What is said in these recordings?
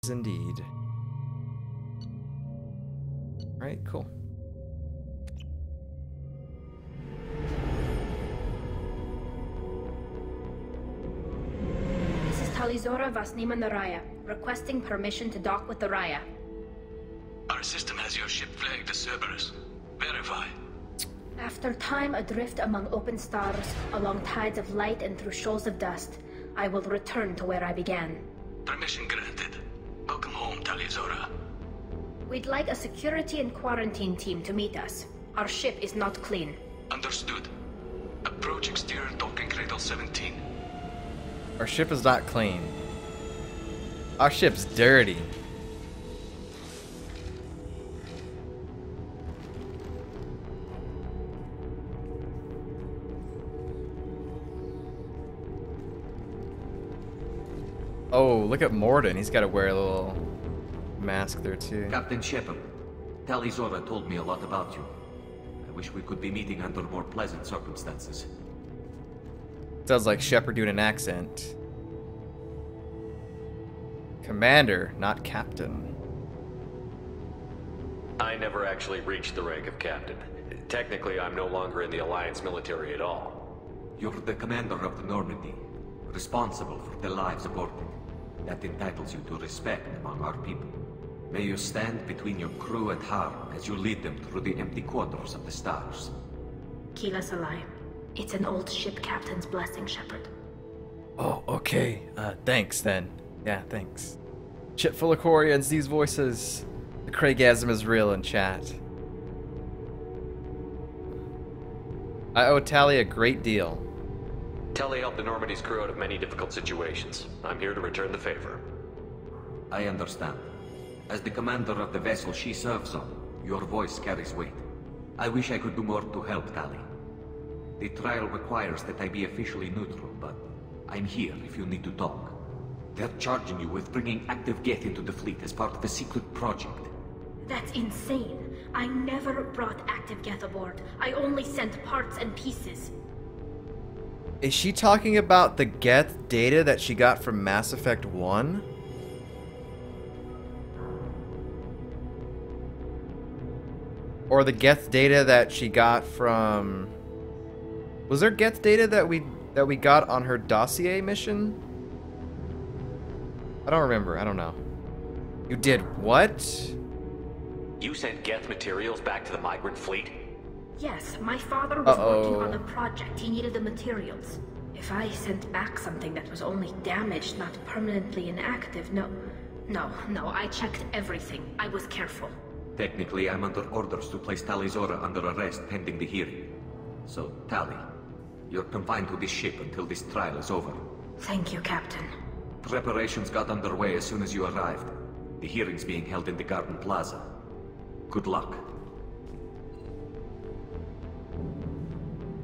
is indeed. Alright, cool. This is Tali Vasnima Naraya, requesting permission to dock with the Raya. Our system has your ship flagged as Cerberus. Verify. After time adrift among open stars, along tides of light and through shoals of dust, I will return to where I began. Permission granted. Welcome home, Talizora. We'd like a security and quarantine team to meet us. Our ship is not clean. Understood. Approach exterior docking cradle 17. Our ship is not clean. Our ship's dirty. Oh, look at Morden. He's got to wear a little mask there too. Captain Shepard, Talizora told me a lot about you. I wish we could be meeting under more pleasant circumstances. Sounds like Shepard doing an accent. Commander, not captain. I never actually reached the rank of captain. Technically, I'm no longer in the Alliance military at all. You're the commander of the Normandy, responsible for the lives aboard it. That entitles you to respect among our people. May you stand between your crew and harm as you lead them through the empty quarters of the stars. Kila Salai. It's an old ship captain's blessing, Shepard. Oh, okay. Thanks then. Yeah, thanks. Ship full of Quarians, these voices. The Craigasm is real in chat. I owe Tali a great deal. Tali helped the Normandy's crew out of many difficult situations. I'm here to return the favor. I understand. As the commander of the vessel she serves on, your voice carries weight. I wish I could do more to help, Tali. The trial requires that I be officially neutral, but I'm here if you need to talk. They're charging you with bringing active Geth into the fleet as part of a secret project. That's insane. I never brought active Geth aboard. I only sent parts and pieces. Is she talking about the Geth data that she got from Mass Effect 1? Or the Geth data that she got from... Was there Geth data that we got on her dossier mission? I don't remember. I don't know. You did what? You sent Geth materials back to the Migrant fleet? Yes, my father was working on a project. He needed the materials. If I sent back something that was only damaged, not permanently inactive, no, I checked everything. I was careful. Technically, I'm under orders to place Talizora under arrest pending the hearing. So, Tali, you're confined to this ship until this trial is over. Thank you, Captain. Preparations got underway as soon as you arrived. The hearing's being held in the Garden Plaza. Good luck.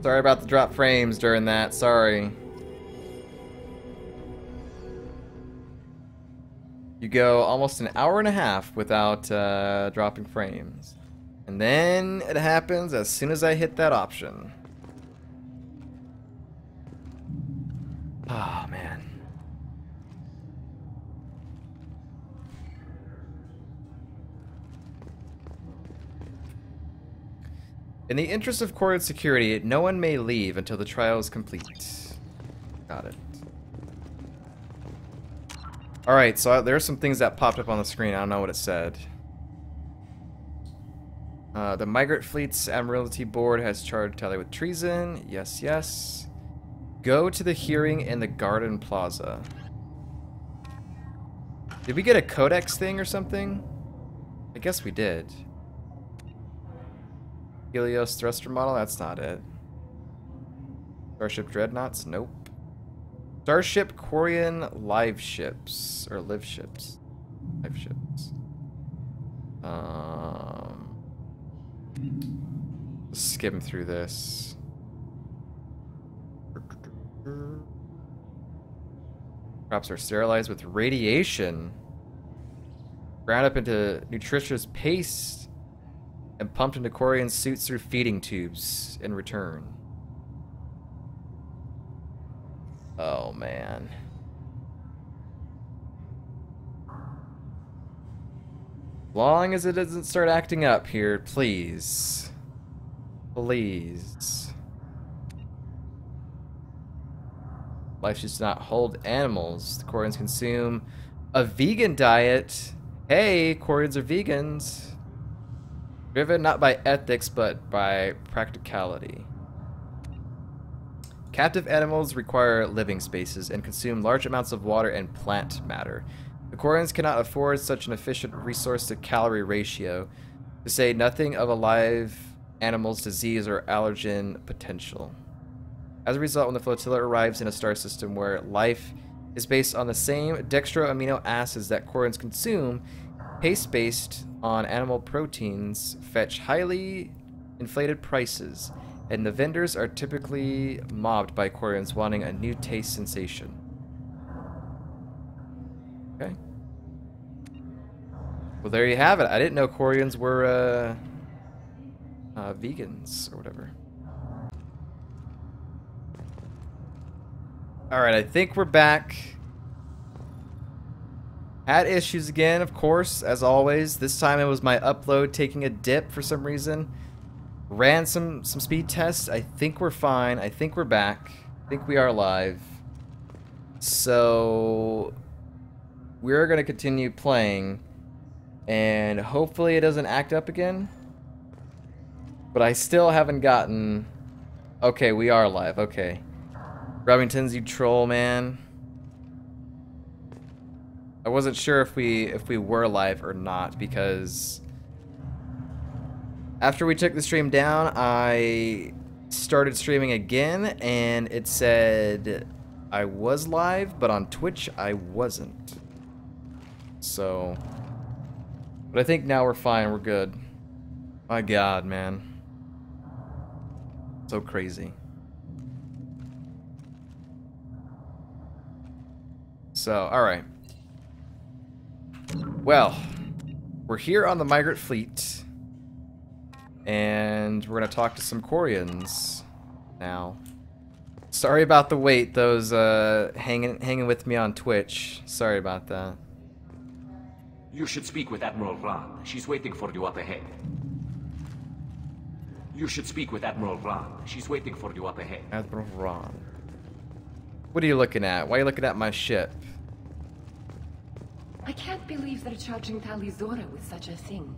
Sorry about the drop frames during that. Sorry. You go almost an hour and a half without dropping frames. And then it happens as soon as I hit that option. Oh, man. In the interest of court security, no one may leave until the trial is complete. Got it. Alright, so there are some things that popped up on the screen. I don't know what it said. The Migrant Fleet's Admiralty Board has charged Tali with treason. Yes, yes. Go to the hearing in the Garden Plaza. Did we get a codex thing or something? I guess we did. Helios thruster model? That's not it. Starship Dreadnoughts? Nope. Starship Quarian live ships. Or live ships. Live ships. Skim through this. Crops are sterilized with radiation. Ground up into nutritious paste and pumped into Quarian suits through feeding tubes in return. Oh, man. Long as it doesn't start acting up here, please. Please. Life does not hold animals. The Quarians consume a vegan diet. Hey, Quarians are vegans. Driven not by ethics, but by practicality. Captive animals require living spaces and consume large amounts of water and plant matter. The Quarians cannot afford such an efficient resource-to-calorie ratio, to say nothing of a live animal's disease or allergen potential. As a result, when the flotilla arrives in a star system where life is based on the same dextro amino acids that Quarians consume, paste based on animal proteins fetch highly inflated prices, and the vendors are typically mobbed by Quarians wanting a new taste sensation. Okay. Well, there you have it. I didn't know Quarians were vegans or whatever. Alright, I think we're back. Had issues again, of course, as always. This time it was my upload taking a dip for some reason. Ran some speed tests. I think we're fine. I think we're back. I think we are live. So we're going to continue playing. And hopefully it doesn't act up again. But I still haven't gotten... Okay, we are live. Okay. Remingtons, you troll, man. I wasn't sure if we were live or not, because after we took the stream down, I started streaming again, and it said I was live, but on Twitch I wasn't. So, but I think now we're fine. We're good. My God, man, so crazy. So, alright. Well, we're here on the Migrant fleet. And we're going to talk to some Quarians now. Sorry about the wait, those hanging with me on Twitch. Sorry about that. You should speak with Admiral Ron. She's waiting for you up ahead. You should speak with Admiral Ron. She's waiting for you up ahead. Admiral Ron. What are you looking at? Why are you looking at my ship? I can't believe they're charging Tali Zora with such a thing.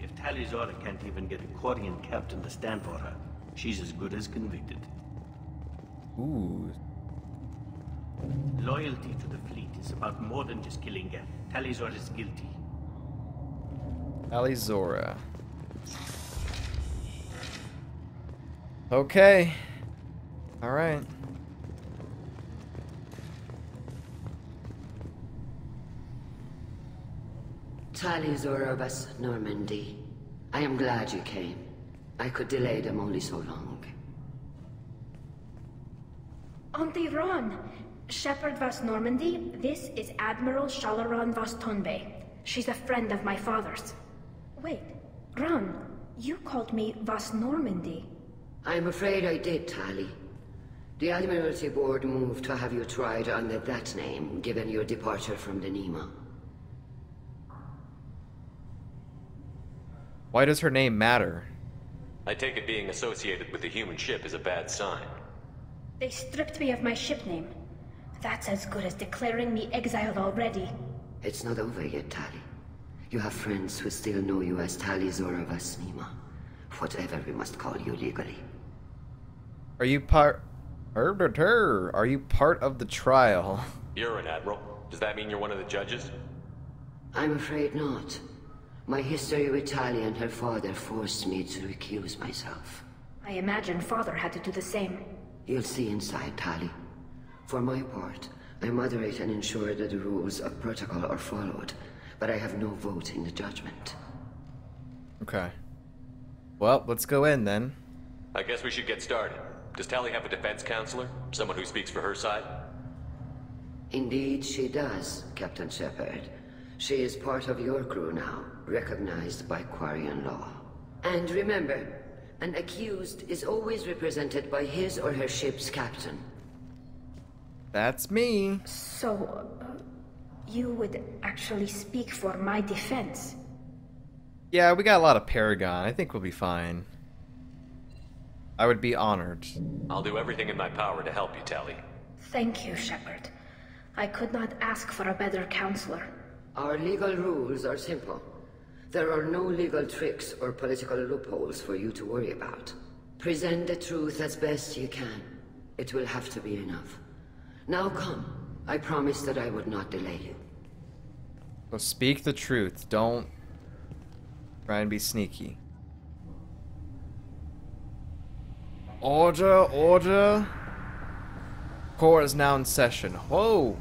If Tali Zora can't even get a Quarian captain to stand for her, she's as good as convicted. Ooh. Loyalty to the fleet is about more than just killing her. Tali Zora is guilty. Tali Zora. Okay. Alright. Tali Zora was Normandy. I am glad you came. I could delay them only so long. Auntie Ron, Shepherd was Normandy. This is Admiral Shalaron was Tonbe. She's a friend of my father's. Wait, Ron, you called me was Normandy. I'm afraid I did, Tali. The Admiralty board moved to have you tried under that name, given your departure from the Nima. Why does her name matter? I take it being associated with the human ship is a bad sign. They stripped me of my ship name. That's as good as declaring me exiled already. It's not over yet, Tali. You have friends who still know you as Tali Zora vas Nima. Whatever we must call you legally. Are you part... Are you part of the trial? You're an admiral. Does that mean you're one of the judges? I'm afraid not. My history with Tali and her father forced me to recuse myself. I imagine father had to do the same. You'll see inside, Tali. For my part, I moderate and ensure that the rules of protocol are followed, but I have no vote in the judgment. Okay. Well, let's go in then. I guess we should get started. Does Tali have a defense counselor? Someone who speaks for her side? Indeed, she does, Captain Shepard. She is part of your crew now, recognized by Quarian law. And remember, An accused is always represented by his or her ship's captain. That's me. So, you would actually speak for my defense? Yeah, we got a lot of Paragon. I think we'll be fine. I would be honored. I'll do everything in my power to help you, Tali. Thank you, Shepard. I could not ask for a better counselor. Our legal rules are simple. There are no legal tricks or political loopholes for you to worry about. Present the truth as best you can. It will have to be enough. Now come. I promised that I would not delay you. So speak the truth. Don't try and be sneaky. Order, order. Court is now in session. Whoa.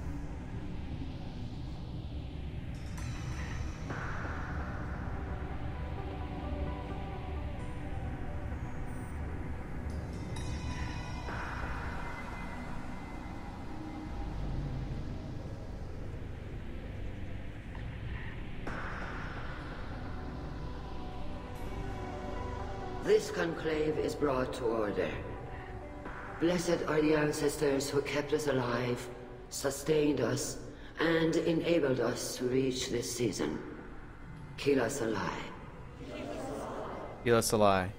This conclave is brought to order. Blessed are the ancestors who kept us alive, sustained us, and enabled us to reach this season. Kill us alive. Kill us alive.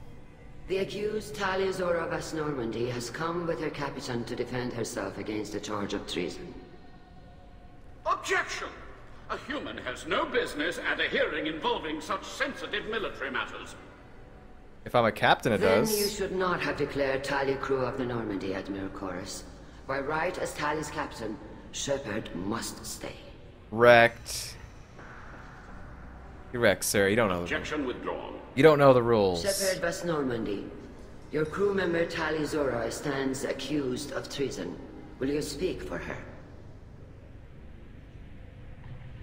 The accused Tali Zora of Normandy has come with her captain to defend herself against a charge of treason. Objection! A human has no business at a hearing involving such sensitive military matters. If I'm a captain, it then does. You should not have declared Tali crew of the Normandy, Admiral Chorus. By right as Tali's captain, Shepard must stay. Wrecked. You're wrecked, sir. You don't know the rules. Objection withdrawn. You don't know the rules. Shepard West Normandy. Your crew member Tali Zora stands accused of treason. Will you speak for her?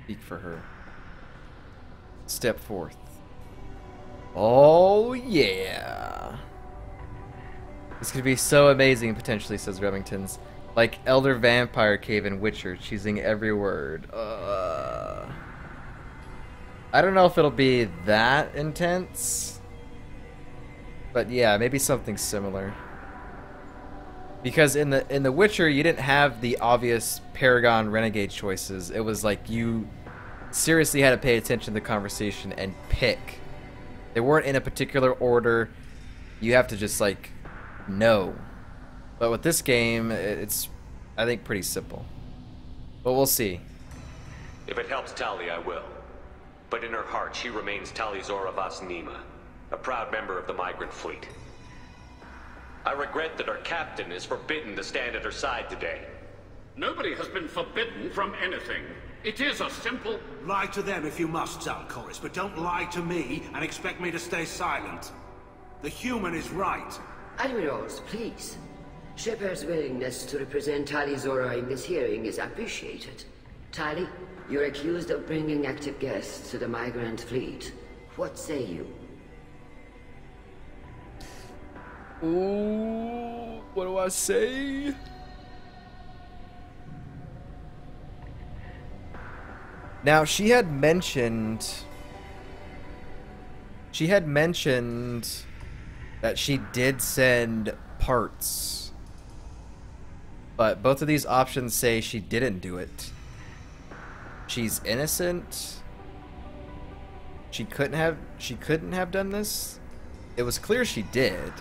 Speak for her. Step forth. Oh, yeah. This could be so amazing, potentially, says Remington's. Like Elder Vampire Cave in Witcher, choosing every word. I don't know if it'll be that intense. But yeah, maybe something similar. Because in the Witcher, you didn't have the obvious Paragon Renegade choices. It was like you seriously had to pay attention to the conversation and pick. They weren't in a particular order. You have to just, like, know. But with this game, it's, I think, pretty simple. But we'll see. If it helps Tali, I will. But in her heart, she remains Tali Zora Vas Nima, a proud member of the Migrant fleet. I regret that her captain is forbidden to stand at her side today. Nobody has been forbidden from anything. It is a simple... Lie to them if you must, Zalcoris, but don't lie to me and expect me to stay silent. The human is right. Admirals, please. Shepard's willingness to represent Tali Zora in this hearing is appreciated. Tali, you're accused of bringing active guests to the Migrant fleet. What say you? Ooh, what do I say? Now, she had mentioned that she did send parts. But both of these options say she didn't do it. She's innocent. She couldn't have done this. It was clear she did.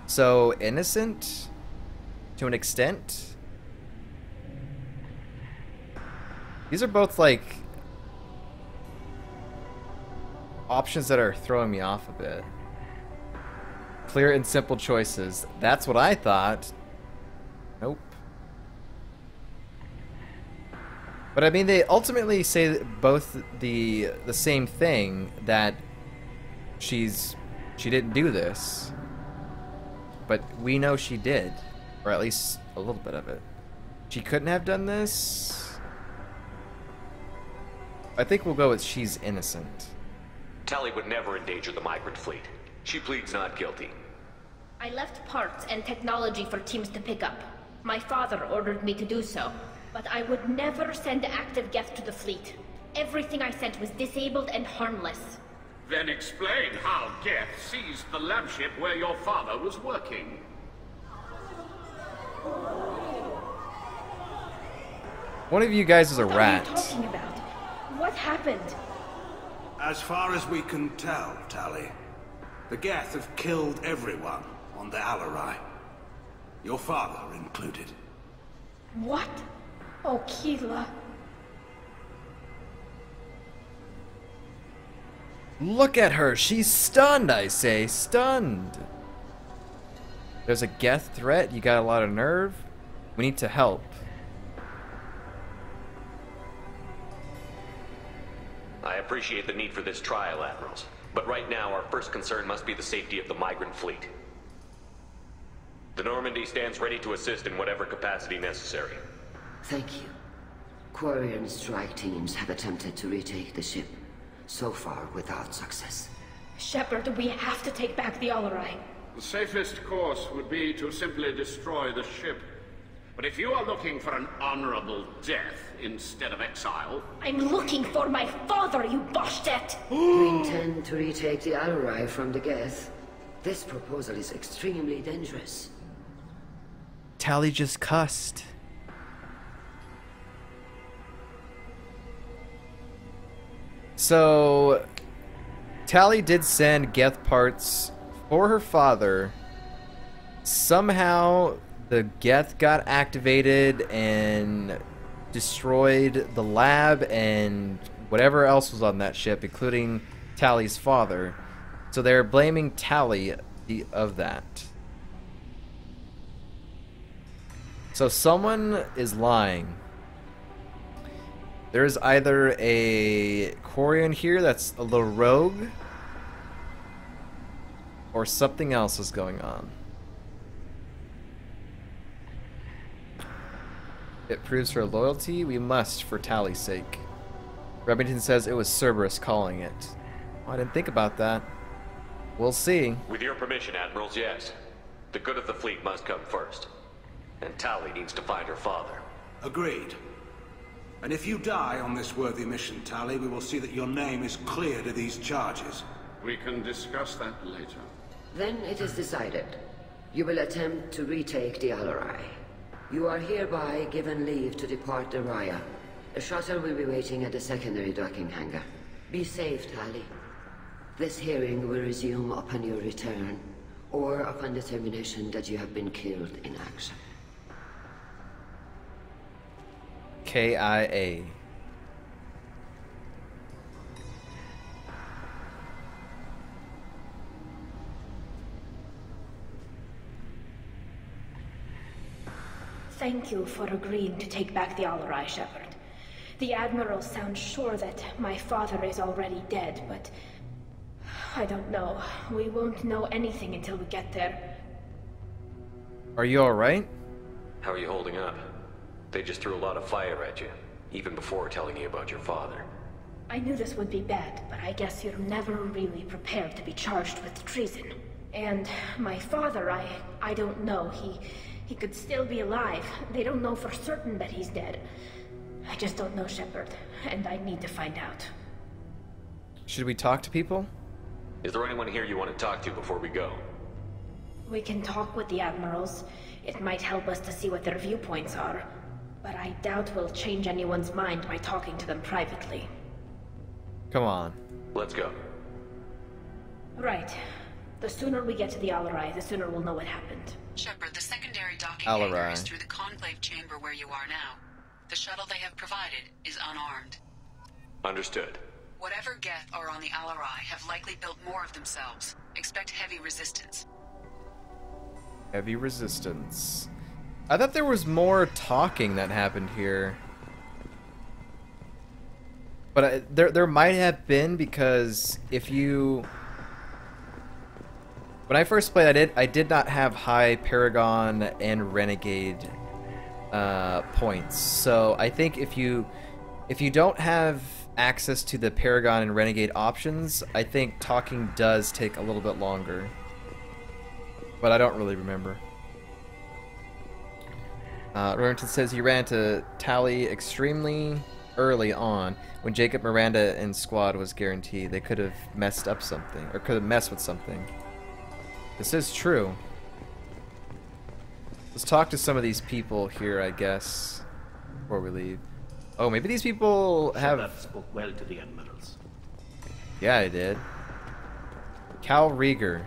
So, innocent to an extent. These are both, like, options that are throwing me off a bit. Clear and simple choices. That's what I thought. Nope. But I mean, they ultimately say both the same thing, that she didn't do this. But we know she did, or at least a little bit of it. She couldn't have done this. I think we'll go with she's innocent. Tali would never endanger the Migrant fleet. She pleads not guilty. I left parts and technology for teams to pick up. My father ordered me to do so, but I would never send active guests to the fleet. Everything I sent was disabled and harmless. Then explain how Geth seized the lab ship where your father was working. One of you guys is a rat. What are you talking about? What happened? As far as we can tell, Tali, the Geth have killed everyone on the Alarai. Your father included. What? Oh, Keela. Look at her. She's stunned, I say. Stunned. There's a Geth threat. You got a lot of nerve. We need to help. I appreciate the need for this trial, Admirals. But right now, our first concern must be the safety of the Migrant fleet. The Normandy stands ready to assist in whatever capacity necessary. Thank you. Quarian strike teams have attempted to retake the ship, so far without success. Shepard, we have to take back the Alarai. The safest course would be to simply destroy the ship. But if you are looking for an honorable death instead of exile... I'm looking for my father, you bastet! We intend to retake the Alarai from the Geth. This proposal is extremely dangerous. Tali just cussed. So, Tali did send Geth parts for her father. Somehow, the Geth got activated and destroyed the lab and whatever else was on that ship, including Tali's father. So they're blaming Tali of that. So someone is lying. There's either a Quarian here that's a little rogue, or something else is going on. It proves her loyalty. We must, for Tali's sake. Remington says it was Cerberus calling it. Oh, I didn't think about that. We'll see. With your permission, Admirals, yes. The good of the fleet must come first. And Tali needs to find her father. Agreed. And if you die on this worthy mission, Tali, we will see that your name is cleared of these charges. We can discuss that later. Then it is decided. You will attempt to retake the Alarai. You are hereby given leave to depart the Raya. A shuttle will be waiting at the secondary docking hangar. Be safe, Tali. This hearing will resume upon your return, or upon determination that you have been killed in action. KIA. Thank you for agreeing to take back the Alarai, Shepard. The Admirals sound sure that my father is already dead, but... I don't know. We won't know anything until we get there. Are you alright? How are you holding up? They just threw a lot of fire at you, even before telling you about your father. I knew this would be bad, but I guess you're never really prepared to be charged with treason. And my father, I don't know. He could still be alive. They don't know for certain that he's dead. I just don't know, Shepard, and I need to find out. Should we talk to people? Is there anyone here you want to talk to before we go? We can talk with the Admirals. It might help us to see what their viewpoints are. But I doubt we'll change anyone's mind by talking to them privately. Come on. Let's go. Right. The sooner we get to the Alarai, the sooner we'll know what happened. Shepard, the secondary docking hangar Alarai is through the conclave chamber where you are now. The shuttle they have provided is unarmed. Understood. Whatever Geth are on the Alarai have likely built more of themselves. Expect heavy resistance. Heavy resistance. I thought there was more talking that happened here. But there might have been, because if you... When I first played, I did not have high Paragon and Renegade points. So I think if you don't have access to the Paragon and Renegade options, I think talking does take a little bit longer. But I don't really remember. Remington says he ran to Tali extremely early on, when Jacob, Miranda, and squad was guaranteed, they could have messed up something, or could have messed with something. This is true. Let's talk to some of these people here, I guess, before we leave. Oh, maybe these people have... Shepard spoke well to the Admirals. Yeah, I did. Cal Rieger.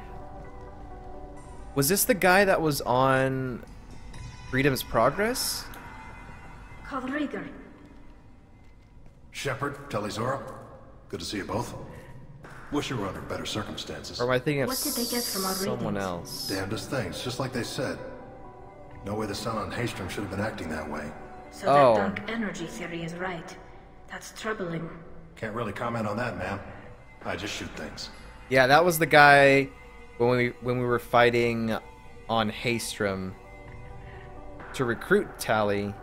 Was this the guy that was on Freedom's Progress? Cal Rieger. Shepard, Talizora, good to see you both. Wish you were under better circumstances. Or am I thinking of What did they get from our someone readings? else? Damnedest things, just like they said. No way the son on Haystrom should have been acting that way. So that dark energy theory is right. That's troubling. Can't really comment on that, ma'am. I just shoot things. Yeah, that was the guy when we were fighting on Haystrom to recruit Tali.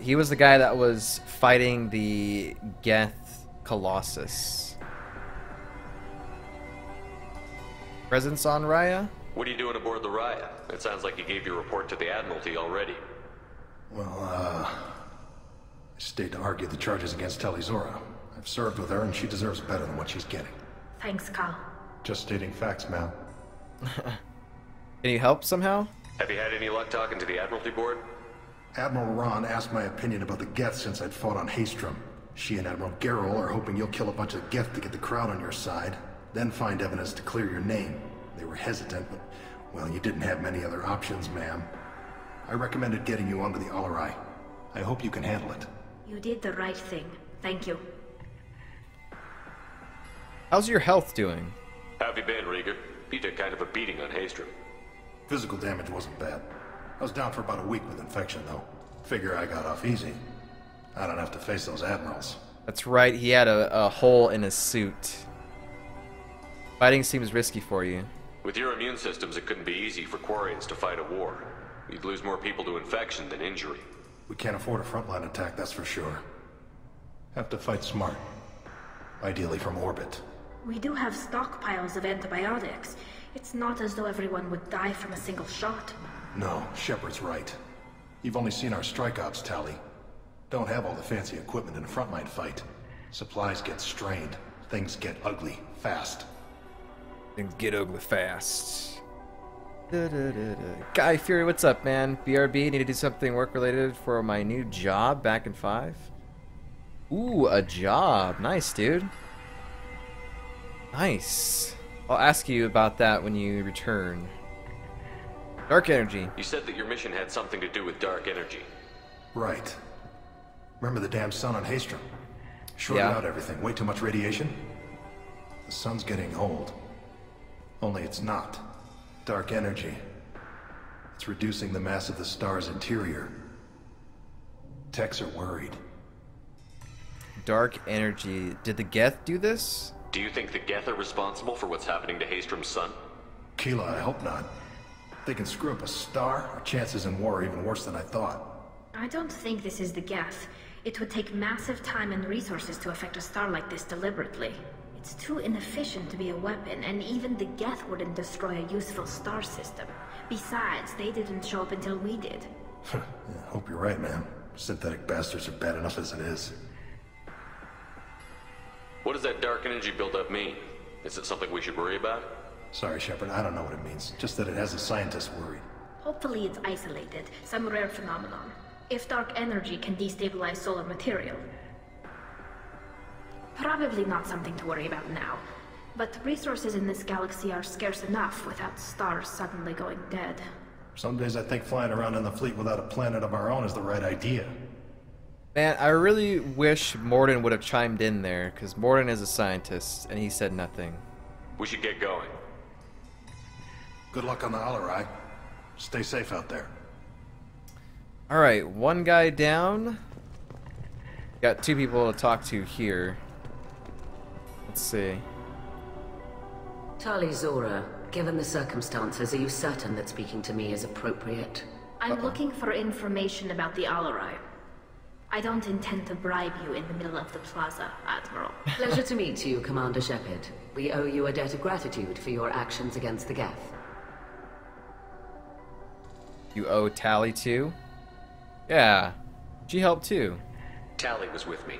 He was the guy that was fighting the Geth Colossus. Presence on Raya? What are you doing aboard the Raya? It sounds like you gave your report to the Admiralty already. Well, I stayed to argue the charges against Talizora. I've served with her, and she deserves better than what she's getting. Thanks, Cal. Just stating facts, ma'am. Can you help somehow? Have you had any luck talking to the Admiralty board? Admiral Ron asked my opinion about the Geth since I'd fought on Haystrom. She and Admiral Garrel are hoping you'll kill a bunch of Geth to get the crowd on your side, then find evidence to clear your name. They were hesitant, but, well, you didn't have many other options, ma'am. I recommended getting you onto the Alarai. I hope you can handle it. You did the right thing. Thank you. How's your health doing? How have you been, Rieger? You took kind of a beating on Haystrom. Physical damage wasn't bad. I was down for about a week with infection, though. Figure I got off easy. I don't have to face those Admirals. That's right, he had a hole in his suit. Fighting seems risky for you. With your immune systems, it couldn't be easy for Quarians to fight a war. You'd lose more people to infection than injury. We can't afford a frontline attack, that's for sure. Have to fight smart. Ideally from orbit. We do have stockpiles of antibiotics. It's not as though everyone would die from a single shot. No, Shepard's right. You've only seen our strike ops, Tali. Don't have all the fancy equipment in a frontline fight. Supplies get strained. Things get ugly, fast. Things get ugly fast. Guy Fury, what's up, man? BRB, need to do something work-related for my new job back in 5? Ooh, a job. Nice, dude. Nice. I'll ask you about that when you return. Dark energy. You said that your mission had something to do with dark energy. Right. Remember the damn sun on Haystrom? Shorted out everything. Way too much radiation? The sun's getting old. Only it's not. Dark energy. It's reducing the mass of the star's interior. Techs are worried. Dark energy. Did the Geth do this? Do you think the Geth are responsible for what's happening to Haystrom's sun? Keela, I hope not. If they can screw up a star, our chances in war are even worse than I thought. I don't think this is the Geth. It would take massive time and resources to affect a star like this deliberately. It's too inefficient to be a weapon, and even the Geth wouldn't destroy a useful star system. Besides, they didn't show up until we did. Yeah, hope you're right, man. Synthetic bastards are bad enough as it is. What does that dark energy buildup mean? Is it something we should worry about? Sorry, Shepard, I don't know what it means. Just that it has the scientists worried. Hopefully it's isolated, some rare phenomenon. If dark energy can destabilize solar material. Probably not something to worry about now. But resources in this galaxy are scarce enough without stars suddenly going dead. Some days I think flying around in the fleet without a planet of our own is the right idea. Man, I really wish Morden would have chimed in there, because Morden is a scientist, and he said nothing. We should get going. Good luck on the Alarai. Stay safe out there. Alright, one guy down. Got 2 people to talk to here. Let's see. Tali Zora, given the circumstances, are you certain that speaking to me is appropriate? I'm looking for information about the Alarai. I don't intend to bribe you in the middle of the plaza, Admiral. Pleasure to meet you, Commander Shepard. We owe you a debt of gratitude for your actions against the Geth. You owe Tali too? Yeah, she helped too. Tali was with me.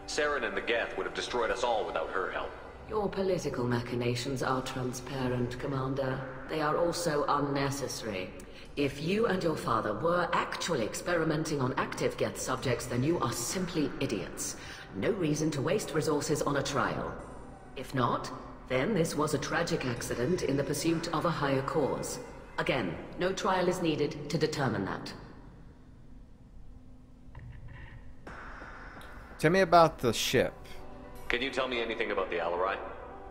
Saren and the Geth would have destroyed us all without her help. Your political machinations are transparent, Commander. They are also unnecessary. If you and your father were actually experimenting on active Geth subjects, then you are simply idiots. No reason to waste resources on a trial. If not, then this was a tragic accident in the pursuit of a higher cause. Again, no trial is needed to determine that. Tell me about the ship. Can you tell me anything about the Alarai?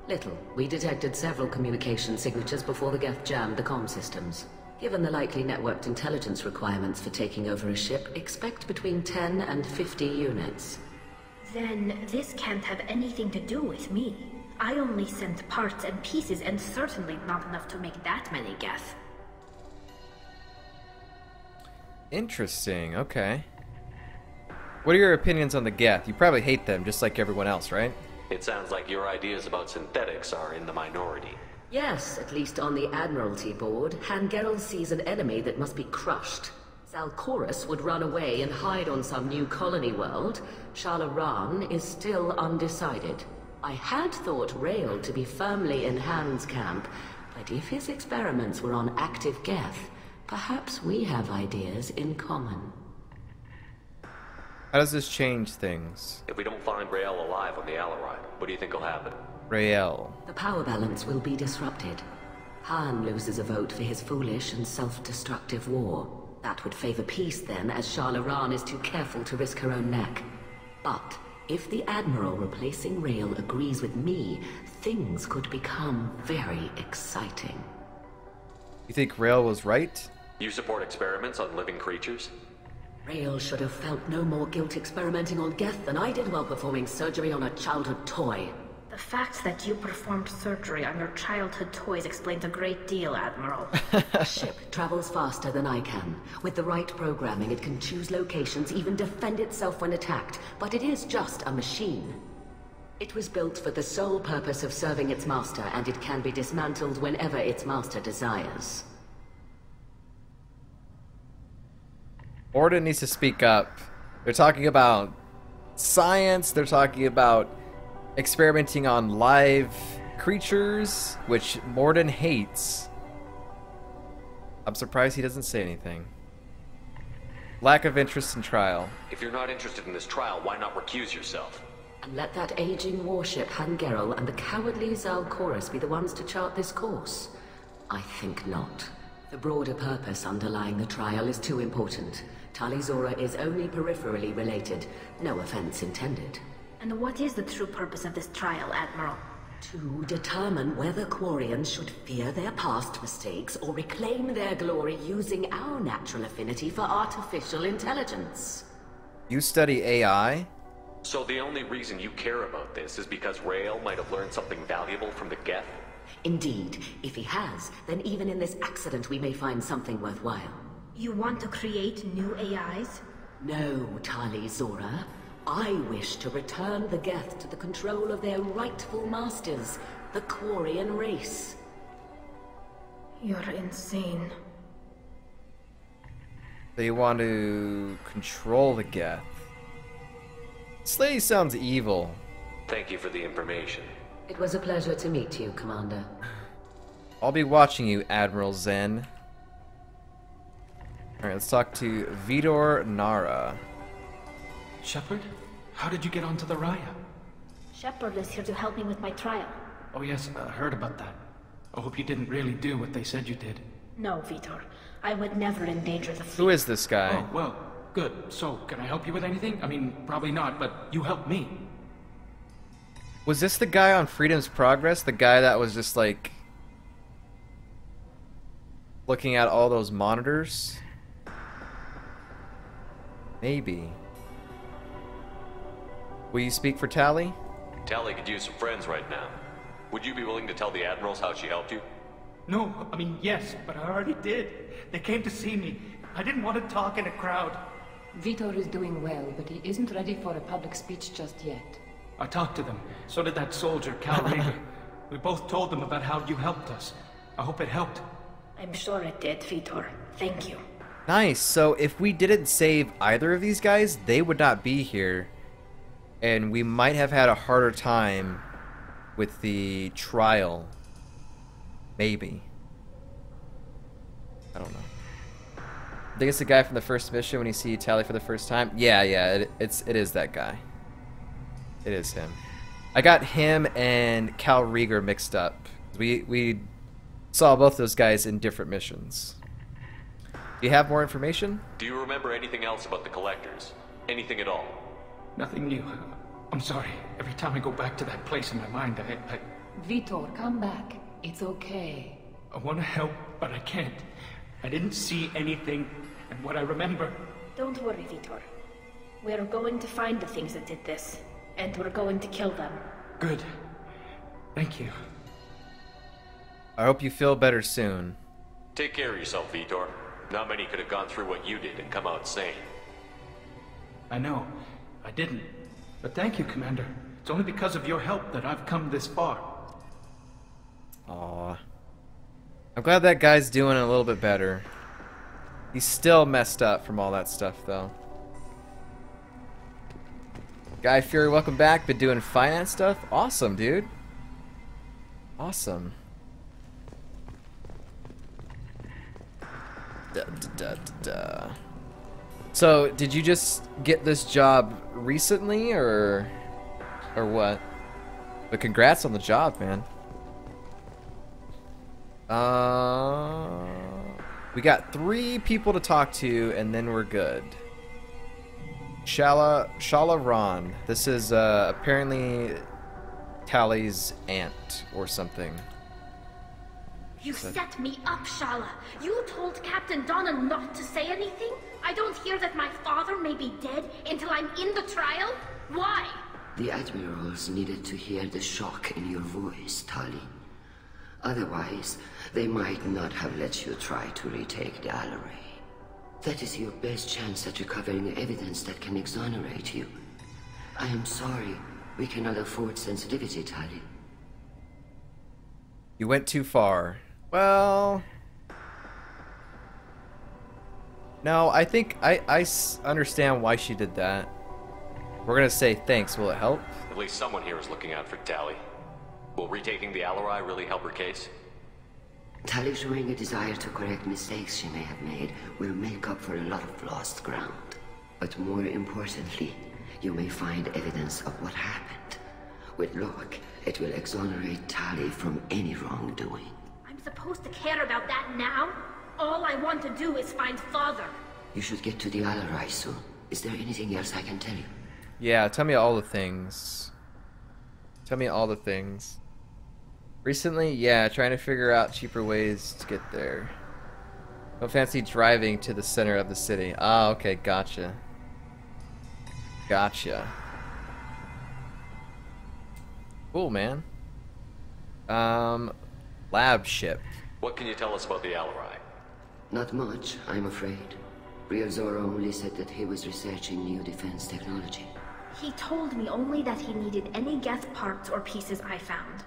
Little. We detected several communication signatures before the Geth jammed the comm systems. Given the likely networked intelligence requirements for taking over a ship, expect between 10 and 50 units. Then this can't have anything to do with me. I only sent parts and pieces, and certainly not enough to make that many Geth. Interesting, okay. What are your opinions on the Geth? You probably hate them, just like everyone else, right? It sounds like your ideas about synthetics are in the minority. Yes, at least on the Admiralty board, Geralt sees an enemy that must be crushed. Zalcorus would run away and hide on some new colony world. Shalaran is still undecided. I had thought Rael to be firmly in Han's camp, but if his experiments were on active Geth, perhaps we have ideas in common. How does this change things? If we don't find Rael alive on the Alarai, what do you think will happen? Rael. The power balance will be disrupted. Han loses a vote for his foolish and self-destructive war. That would favor peace then, as Shalaran is too careful to risk her own neck. But if the Admiral replacing Rael agrees with me, things could become very exciting. You think Rael was right? You support experiments on living creatures? Rael should have felt no more guilt experimenting on Geth than I did while performing surgery on a childhood toy. The fact that you performed surgery on your childhood toys explains a great deal, Admiral. The ship travels faster than I can. With the right programming, it can choose locations, even defend itself when attacked. But it is just a machine. It was built for the sole purpose of serving its master, and it can be dismantled whenever its master desires. Morden needs to speak up. They're talking about science, they're talking about experimenting on live creatures, which Morden hates. I'm surprised he doesn't say anything. Lack of interest in trial. If you're not interested in this trial, why not recuse yourself? And let that aging warship Geralt and the cowardly Zalcorus be the ones to chart this course? I think not. The broader purpose underlying the trial is too important. Tali Zora is only peripherally related. No offense intended. And what is the true purpose of this trial, Admiral? To determine whether Quarians should fear their past mistakes or reclaim their glory using our natural affinity for artificial intelligence. You study AI? So the only reason you care about this is because Rael might have learned something valuable from the Geth? Indeed. If he has, then even in this accident we may find something worthwhile. You want to create new AIs? No, Tali Zora. I wish to return the Geth to the control of their rightful masters, the Quarian race. You're insane. They want to control the Geth. This lady sounds evil. Thank you for the information. It was a pleasure to meet you, Commander. I'll be watching you, Admiral Zen. Alright, let's talk to Vidor Nara. Shepard? How did you get onto the Raya? Shepard is here to help me with my trial. Oh yes, I heard about that. I hope you didn't really do what they said you did. No, Vitor. I would never endanger the fleet. Who is this guy? Oh, well, good. So, can I help you with anything? I mean, probably not, but you helped me. Was this the guy on Freedom's Progress? The guy that was just like looking at all those monitors? Maybe. Will you speak for Tali? Tali could use some friends right now. Would you be willing to tell the Admirals how she helped you? No, I mean, yes, but I already did. They came to see me. I didn't want to talk in a crowd. Vitor is doing well, but he isn't ready for a public speech just yet. I talked to them. So did that soldier, Cal Rieger. We both told them about how you helped us. I hope it helped. I'm sure it did, Vitor. Thank you. Nice. So if we didn't save either of these guys, they would not be here. And we might have had a harder time with the trial. Maybe. I don't know. I think it's the guy from the first mission when you see Tali for the first time. Yeah, it is that guy. It is him. I got him and Cal Rieger mixed up. We saw both those guys in different missions. Do you have more information? Do you remember anything else about the collectors? Anything at all? Nothing new. I'm sorry. Every time I go back to that place in my mind, I... Vitor, come back. It's okay. I want to help, but I can't. I didn't see anything, and what I remember... Don't worry, Vitor. We're going to find the things that did this, and we're going to kill them. Good. Thank you. I hope you feel better soon. Take care of yourself, Vitor. Not many could have gone through what you did and come out sane. I know. I didn't. But thank you, Commander. It's only because of your help that I've come this far. Aww. I'm glad that guy's doing a little bit better. He's still messed up from all that stuff, though. Guy Fury, welcome back. Been doing finance stuff? Awesome, dude. Awesome. So, did you just get this job recently, or what? But congrats on the job, man. We got 3 people to talk to, and then we're good. Shala Ron. This is apparently Tali's aunt or something. You set me up, Shala. You told Captain Donna not to say anything? I don't hear that my father may be dead until I'm in the trial? Why? The Admirals needed to hear the shock in your voice, Tali. Otherwise, they might not have let you try to retake the Alaray. That is your best chance at recovering evidence that can exonerate you. I am sorry. We cannot afford sensitivity, Tali. You went too far. Well... No, I think I understand why she did that. We're gonna say thanks. Will it help? At least someone here is looking out for Tali. Will retaking the Alaray really help her case? Tali showing a desire to correct mistakes she may have made will make up for a lot of lost ground. But more importantly, you may find evidence of what happened. With luck, it will exonerate Tali from any wrongdoing. I'm supposed to care about that now? All I want to do is find Father. You should get to the Alaray soon. Is there anything else I can tell you? Yeah, tell me all the things. Tell me all the things. Recently, yeah, trying to figure out cheaper ways to get there. Don't fancy driving to the center of the city. Ah, okay, gotcha. Gotcha. Cool, man. Lab ship. What can you tell us about the Alaray? Not much, I'm afraid. Real Zora only said that he was researching new defense technology. He told me only that he needed any Geth parts or pieces I found.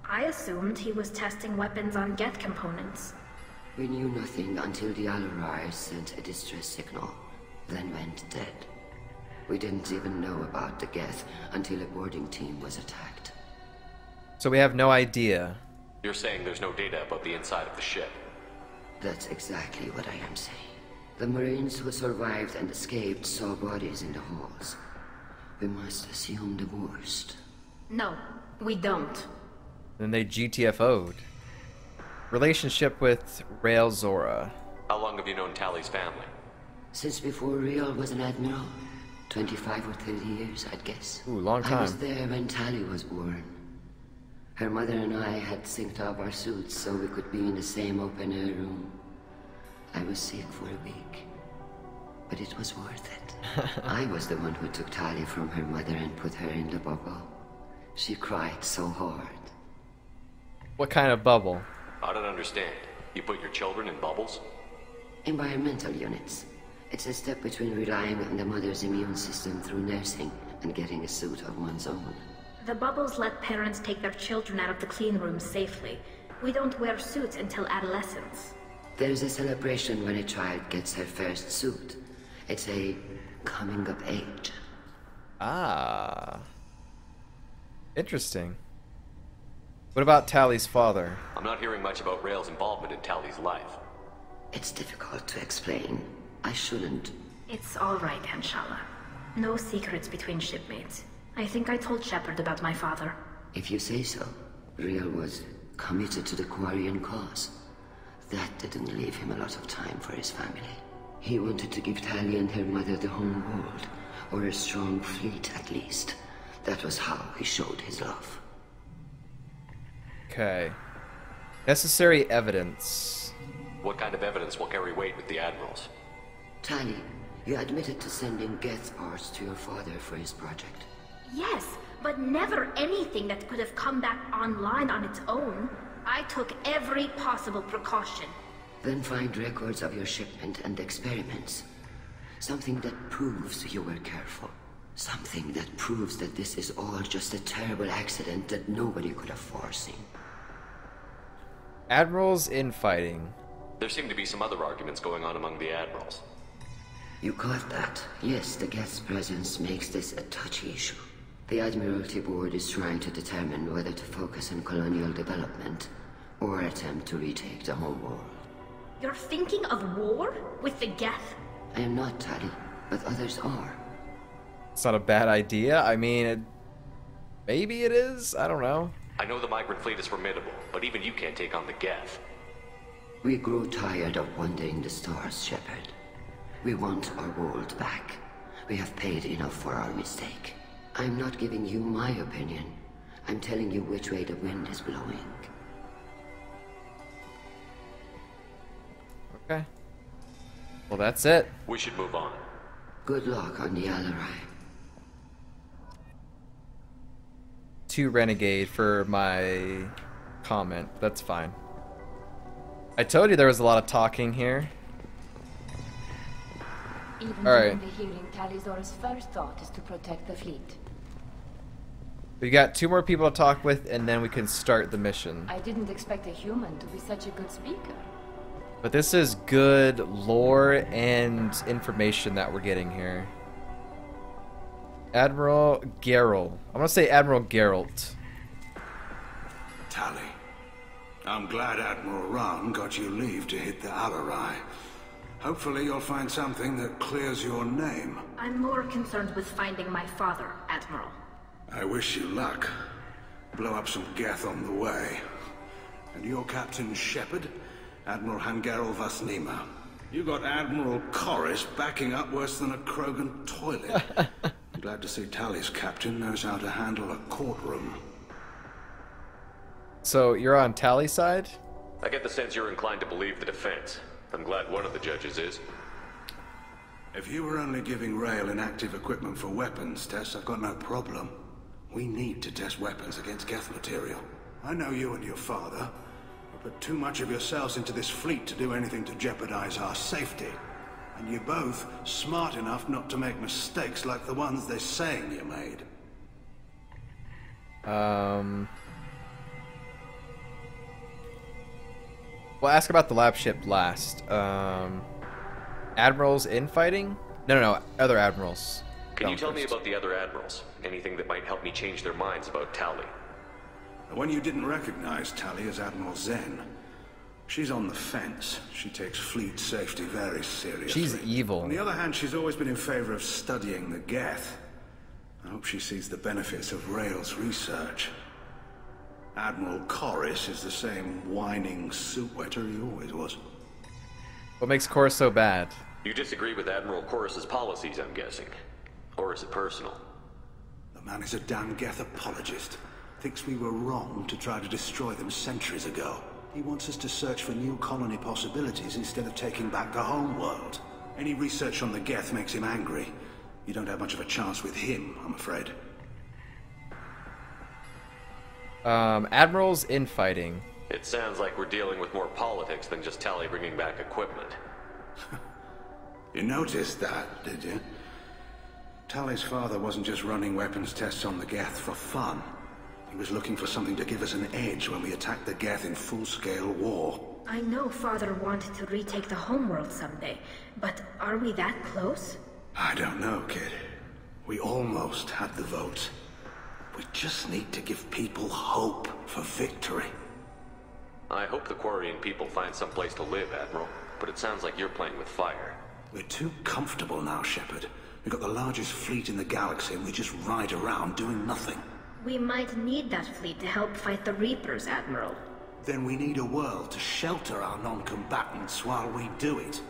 I assumed he was testing weapons on Geth components. We knew nothing until the Alaray sent a distress signal, then went dead. We didn't even know about the Geth until a boarding team was attacked. So we have no idea. You're saying there's no data about the inside of the ship? That's exactly what I am saying. The Marines who survived and escaped saw bodies in the halls. We must assume the worst. No, we don't. Then they GTFO'd. Relationship with Rail Zora. How long have you known Tali's family? Since before Real was an Admiral. 25 or 30 years, I'd guess. Ooh, long time. I was there when Tali was born. Her mother and I had synced up our suits so we could be in the same open-air room. I was sick for a week, but it was worth it. I was the one who took Tali from her mother and put her in the bubble. She cried so hard. What kind of bubble? I don't understand. You put your children in bubbles? Environmental units. It's a step between relying on the mother's immune system through nursing and getting a suit of one's own. The bubbles let parents take their children out of the clean rooms safely. We don't wear suits until adolescence. There's a celebration when a child gets her first suit. It's a coming of age. Ah. Interesting. What about Tali's father? I'm not hearing much about Rail's involvement in Tali's life. It's difficult to explain. I shouldn't. It's all right, Anshala. No secrets between shipmates. I think I told Shepard about my father. If you say so. Rail was committed to the Quarian cause. That didn't leave him a lot of time for his family. He wanted to give Tali and her mother the home world, or a strong fleet at least. That was how he showed his love. Okay. Necessary evidence. What kind of evidence will carry weight with the Admirals? Tali, you admitted to sending Geth parts to your father for his project. Yes, but never anything that could have come back online on its own. I took every possible precaution. Then find records of your shipment and experiments. Something that proves you were careful. Something that proves that this is all just a terrible accident that nobody could have foreseen. Admirals infighting. There seem to be some other arguments going on among the Admirals. You caught that? Yes, the Geth's presence makes this a touchy issue. The Admiralty board is trying to determine whether to focus on colonial development or attempt to retake the home world. You're thinking of war? With the Geth? I am not, Tali, but others are. It's not a bad idea. I mean, maybe it is? I don't know. I know the Migrant fleet is formidable, but even you can't take on the Geth. We grow tired of wandering the stars, Shepard. We want our world back. We have paid enough for our mistake. I'm not giving you my opinion. I'm telling you which way the wind is blowing. Okay. Well, that's it. We should move on. Good luck on the Alarai. Too renegade for my comment. That's fine. I told you there was a lot of talking here. Even Alright. during the hearing, Tali's first thought is to protect the fleet. We got 2 more people to talk with, and then we can start the mission. I didn't expect a human to be such a good speaker. But this is good lore and information that we're getting here. Admiral Geralt. I'm gonna say Admiral Geralt. Tali, I'm glad Admiral Rahn got you leave to hit the Alarai. Hopefully you'll find something that clears your name. I'm more concerned with finding my father, Admiral. I wish you luck. Blow up some Geth on the way. And your Captain Shepard? Admiral Hangarel Vasnima. You got Admiral Corris backing up worse than a Krogan toilet. I'm glad to see Tali's captain knows how to handle a courtroom. So you're on Tali's side? I get the sense you're inclined to believe the defense. I'm glad one of the judges is. If you were only giving Rail inactive equipment for weapons tests, I've got no problem. We need to test weapons against Geth material. I know you and your father put too much of yourselves into this fleet to do anything to jeopardize our safety. And you're both smart enough not to make mistakes like the ones they're saying you made. We'll ask about the lab ship last. Admirals infighting? No, other admirals. Can you tell me about the other Admirals? Anything that might help me change their minds about Tali? The one you didn't recognize, Tali, is Admiral Zen. She's on the fence. She takes fleet safety very seriously. She's evil. On the other hand, she's always been in favor of studying the Geth. I hope she sees the benefits of Rail's research. Admiral Corris is the same whining suit-wetter he always was. What makes Corris so bad? You disagree with Admiral Corris's policies, I'm guessing. Or is it personal? The man is a damn Geth apologist. Thinks we were wrong to try to destroy them centuries ago. He wants us to search for new colony possibilities instead of taking back the home world. Any research on the Geth makes him angry. You don't have much of a chance with him, I'm afraid. Admirals infighting. It sounds like we're dealing with more politics than just Tali bringing back equipment. You noticed that, did you? Tali's father wasn't just running weapons tests on the Geth for fun. He was looking for something to give us an edge when we attacked the Geth in full-scale war. I know Father wanted to retake the homeworld someday, but are we that close? I don't know, kid. We almost had the vote. We just need to give people hope for victory. I hope the Quarian people find some place to live, Admiral. But it sounds like you're playing with fire. We're too comfortable now, Shepard. We've got the largest fleet in the galaxy and we just ride around doing nothing. We might need that fleet to help fight the Reapers, Admiral. Then we need a world to shelter our non-combatants while we do it.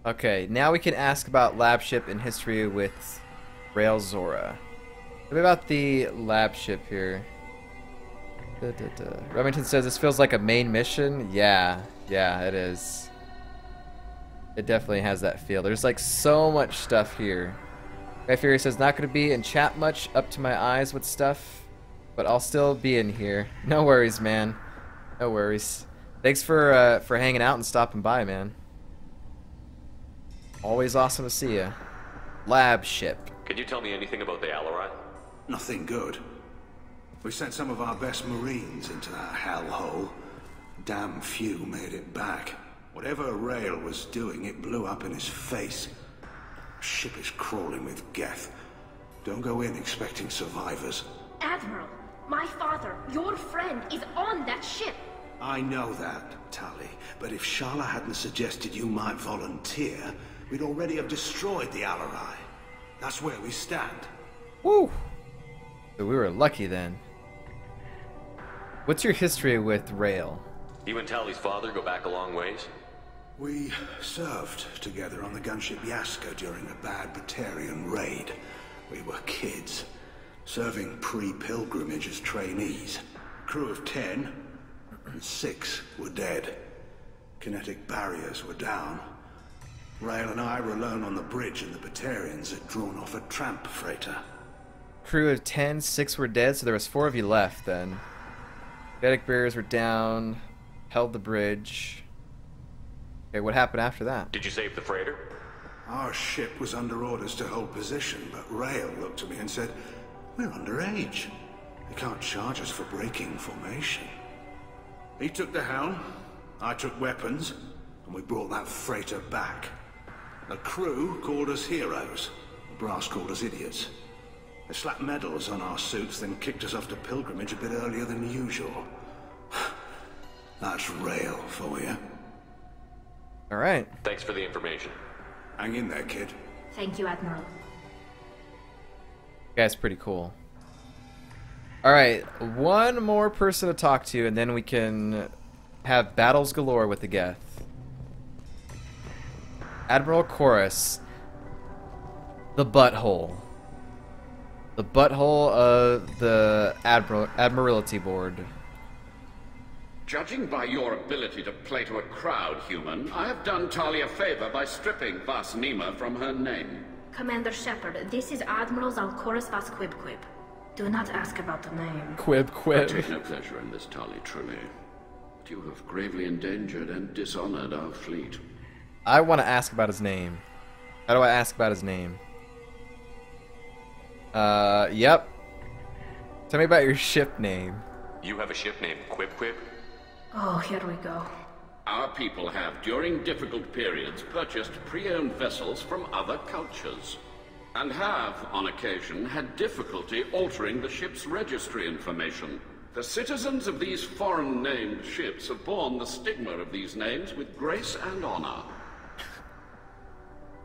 Okay, now we can ask about lab ship and history with Rail Zora. What about the lab ship here? Remington says this feels like a main mission. Yeah, it is. It definitely has that feel. There's like so much stuff here. Guy Fury says not going to be in chat much, up to my eyes with stuff, but I'll still be in here. No worries, man. No worries. Thanks for hanging out and stopping by, man. Always awesome to see you. Lab ship. Can you tell me anything about the Alarai? Nothing good. We sent some of our best Marines into that hellhole. Damn few made it back. Whatever Rail was doing, it blew up in his face. Ship is crawling with Geth. Don't go in expecting survivors. Admiral, my father, your friend, is on that ship. I know that, Tali, but if Sharla hadn't suggested you might volunteer, we'd already have destroyed the Alarai. That's where we stand. Woo! So we were lucky then. What's your history with Rail? You and Tali's father go back a long ways? We served together on the gunship Yaska during a bad Batarian raid. We were kids, serving pre-pilgrimage as trainees. Crew of 10, and 6 were dead. Kinetic barriers were down. Rail and I were alone on the bridge, and the Batarians had drawn off a tramp freighter. Crew of 10, 6 were dead, so there was 4 of you left then. Kinetic barriers were down, held the bridge. Okay, what happened after that? Did you save the freighter? Our ship was under orders to hold position, but Rail looked at me and said, "We're underage. They can't charge us for breaking formation." He took the helm, I took weapons, and we brought that freighter back. The crew called us heroes. The brass called us idiots. They slapped medals on our suits, then kicked us off to pilgrimage a bit earlier than usual. That's Rail for you. Alright. Thanks for the information. Hang in there, kid. Thank you, Admiral. Guy's pretty cool. Alright, one more person to talk to, and then we can have battles galore with the Geth. Admiral Chorus. The butthole. The butthole of the Admiralty board. Judging by your ability to play to a crowd, human, I have done Tali a favor by stripping Vas Nima from her name. Commander Shepard, this is Admiral Zalcorus Vas Quib. Do not ask about the name. Quib. I take no pleasure in this, Tali, truly. But you have gravely endangered and dishonored our fleet. I want to ask about his name. How do I ask about his name? Yep. Tell me about your ship name. You have a ship named Quib? Oh, here we go. Our people have, during difficult periods, purchased pre-owned vessels from other cultures, and have, on occasion, had difficulty altering the ship's registry information. The citizens of these foreign-named ships have borne the stigma of these names with grace and honor.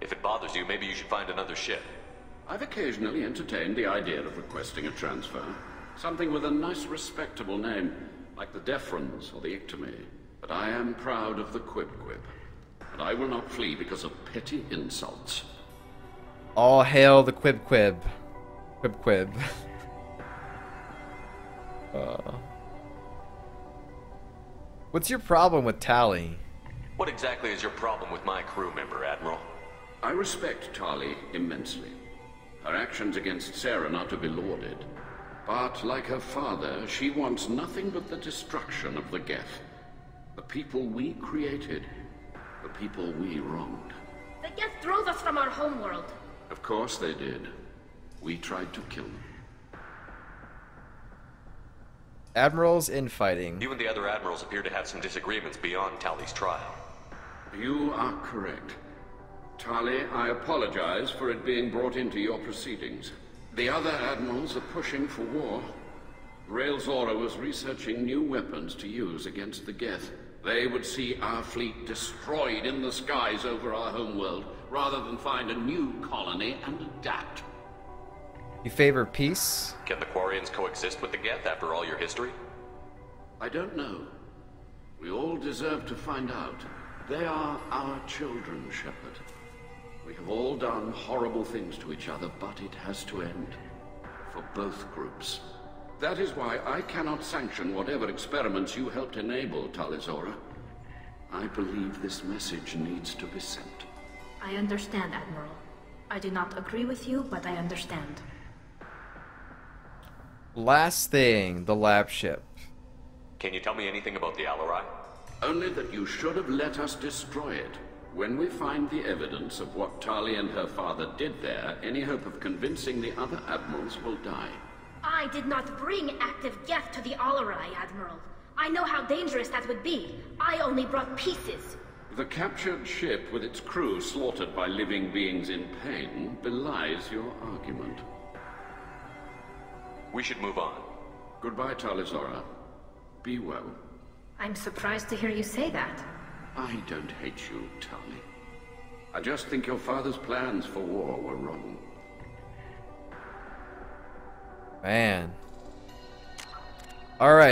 If it bothers you, maybe you should find another ship. I've occasionally entertained the idea of requesting a transfer. Something with a nice, respectable name, like the Defrons or the Ictomy. But I am proud of the Quib. And I will not flee because of petty insults. All hail the Quib. Quib. What's your problem with Tali? What exactly is your problem with my crew member, Admiral? I respect Tali immensely. Her actions against Sarah are to be lauded. But, like her father, she wants nothing but the destruction of the Geth. The people we created. The people we wronged. The Geth drove us from our homeworld. Of course they did. We tried to kill them. Admirals infighting. You and the other admirals appear to have some disagreements beyond Tali's trial. You are correct. Tali, I apologize for it being brought into your proceedings. The other admirals are pushing for war. Rael Zora was researching new weapons to use against the Geth. They would see our fleet destroyed in the skies over our homeworld, rather than find a new colony and adapt. You favor peace? Can the Quarians coexist with the Geth after all your history? I don't know. We all deserve to find out. They are our children, Shepard. We have all done horrible things to each other, but it has to end. For both groups. That is why I cannot sanction whatever experiments you helped enable, Tali Zora. I believe this message needs to be sent. I understand, Admiral. I do not agree with you, but I understand. Last thing, the lab ship. Can you tell me anything about the Alarai? Only that you should have let us destroy it. When we find the evidence of what Tali and her father did there, any hope of convincing the other admirals will die. I did not bring active Geth to the Alarai, Admiral. I know how dangerous that would be. I only brought pieces. The captured ship with its crew slaughtered by living beings in pain belies your argument. We should move on. Goodbye, Tali Zora. Be well. I'm surprised to hear you say that. I don't hate you, Tali. I just think your father's plans for war were wrong. Man. Alright.